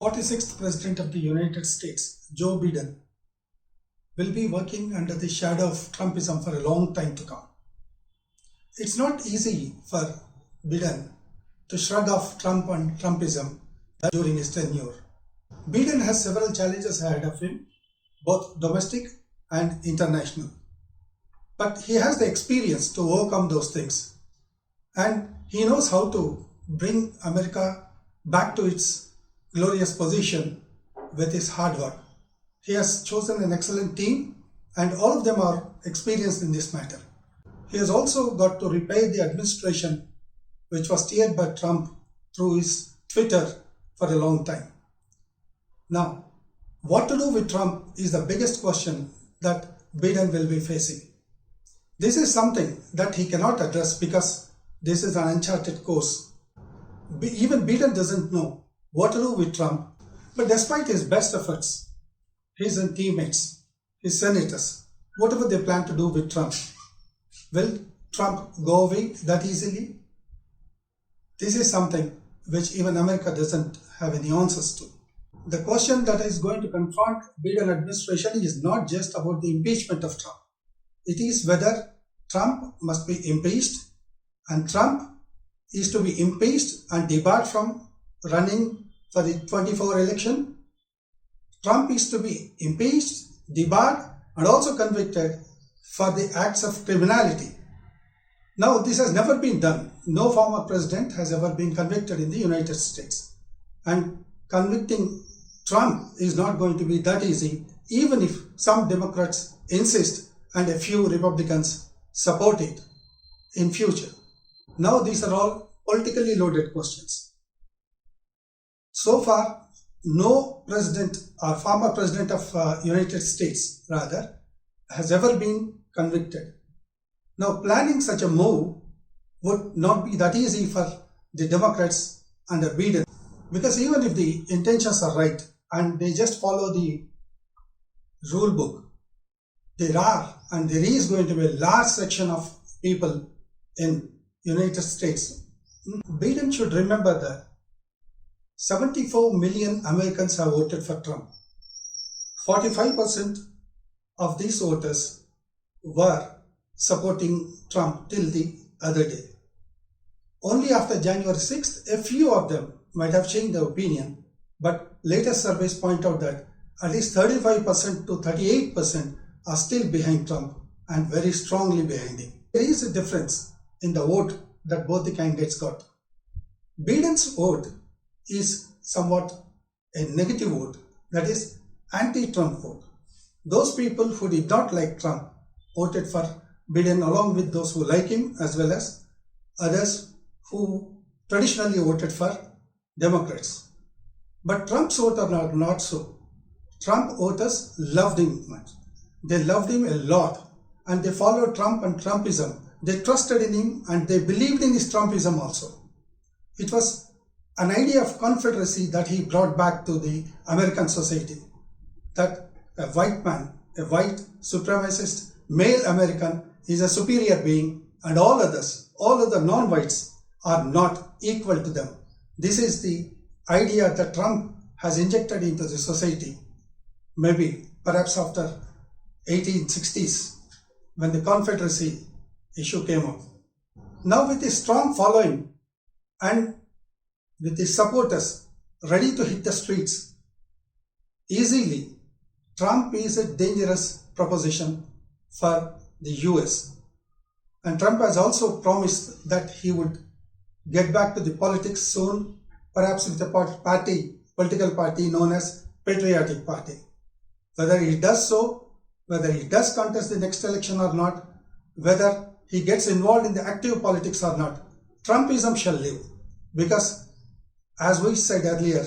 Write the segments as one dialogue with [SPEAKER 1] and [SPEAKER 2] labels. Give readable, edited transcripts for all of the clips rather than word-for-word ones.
[SPEAKER 1] 46th President of the United States, Joe Biden, will be working under the shadow of Trumpism for a long time to come. It's not easy for Biden to shrug off Trump and Trumpism during his tenure. Biden has several challenges ahead of him, both domestic and international. But he has the experience to overcome those things. And he knows how to bring America back to its glorious position with his hard work. He has chosen an excellent team and all of them are experienced in this matter. He has also got to repay the administration which was steered by Trump through his Twitter for a long time. Now, what to do with Trump is the biggest question that Biden will be facing. This is something that he cannot address because this is an uncharted course. Even Biden doesn't know what to do with Trump, but despite his best efforts, his teammates, his senators, whatever they plan to do with Trump, will Trump go away that easily? This is something which even America doesn't have any answers to. The question that is going to confront Biden administration is not just about the impeachment of Trump. It is whether Trump must be impeached and Trump is to be impeached and debarred from running for the 24 election. Trump is to be impeached, debarred and also convicted for the acts of criminality. Now, this has never been done. No former president has ever been convicted in the United States. And convicting Trump is not going to be that easy, even if some Democrats insist and a few Republicans support it in future. Now, these are all politically loaded questions. So far, no president or former president of United States rather has ever been convicted. Now, planning such a move would not be that easy for the Democrats under Biden, because even if the intentions are right and they just follow the rule book, there is going to be a large section of people in United States. Biden should remember that 74 million Americans have voted for Trump. 45% of these voters were supporting Trump till the other day. Only after January 6th, a few of them might have changed their opinion, but latest surveys point out that at least 35% to 38% are still behind Trump and very strongly behind him. There is a difference in the vote that both the candidates got. Biden's vote is somewhat a negative vote, that is anti-Trump vote. Those people who did not like Trump voted for Biden along with those who like him, as well as others who traditionally voted for Democrats. But Trump's voters are not so. Trump voters loved him much. They loved him a lot and they followed Trump and Trumpism. They trusted in him and they believed in his Trumpism also. It was an idea of confederacy that he brought back to the American society, that a white man, a white supremacist male American is a superior being and all other non-whites are not equal to them. This is the idea that Trump has injected into the society, maybe perhaps after 1860s when the Confederacy issue came up. Now with his strong following and with his supporters ready to hit the streets easily, Trump is a dangerous proposition for the US. And Trump has also promised that he would get back to the politics soon, perhaps with a political party known as Patriotic Party. Whether he does so, whether he does contest the next election or not, whether he gets involved in the active politics or not, Trumpism shall live. Because as we said earlier,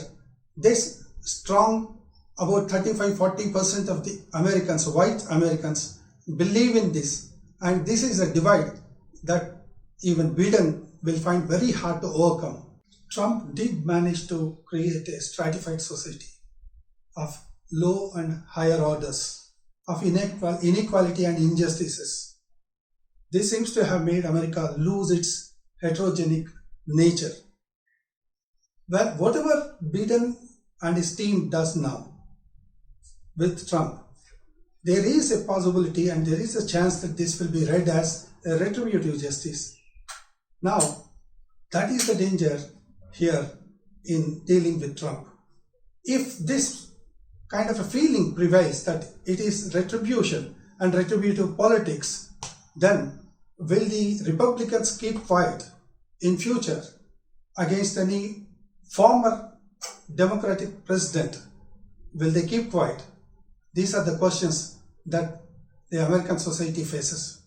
[SPEAKER 1] this strong, about 35-40% of the Americans, white Americans, believe in this. And this is a divide that even Biden will find very hard to overcome. Trump did manage to create a stratified society of low and higher orders, of inequality and injustices. This seems to have made America lose its heterogenic nature. Well, whatever Biden and his team does now with Trump, there is a possibility and there is a chance that this will be read as a retributive justice. Now, that is the danger here in dealing with Trump. If this kind of a feeling prevails that it is retribution and retributive politics, then will the Republicans keep quiet in future against any former Democratic president? Will they keep quiet? These are the questions that the American society faces.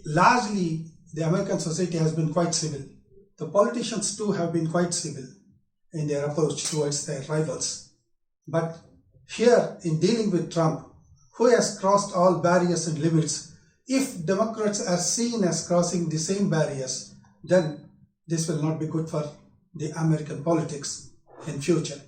[SPEAKER 1] Largely, the American society has been quite civil. The politicians too have been quite civil in their approach towards their rivals. But here, in dealing with Trump, who has crossed all barriers and limits, if Democrats are seen as crossing the same barriers, then this will not be good for the American politics in future.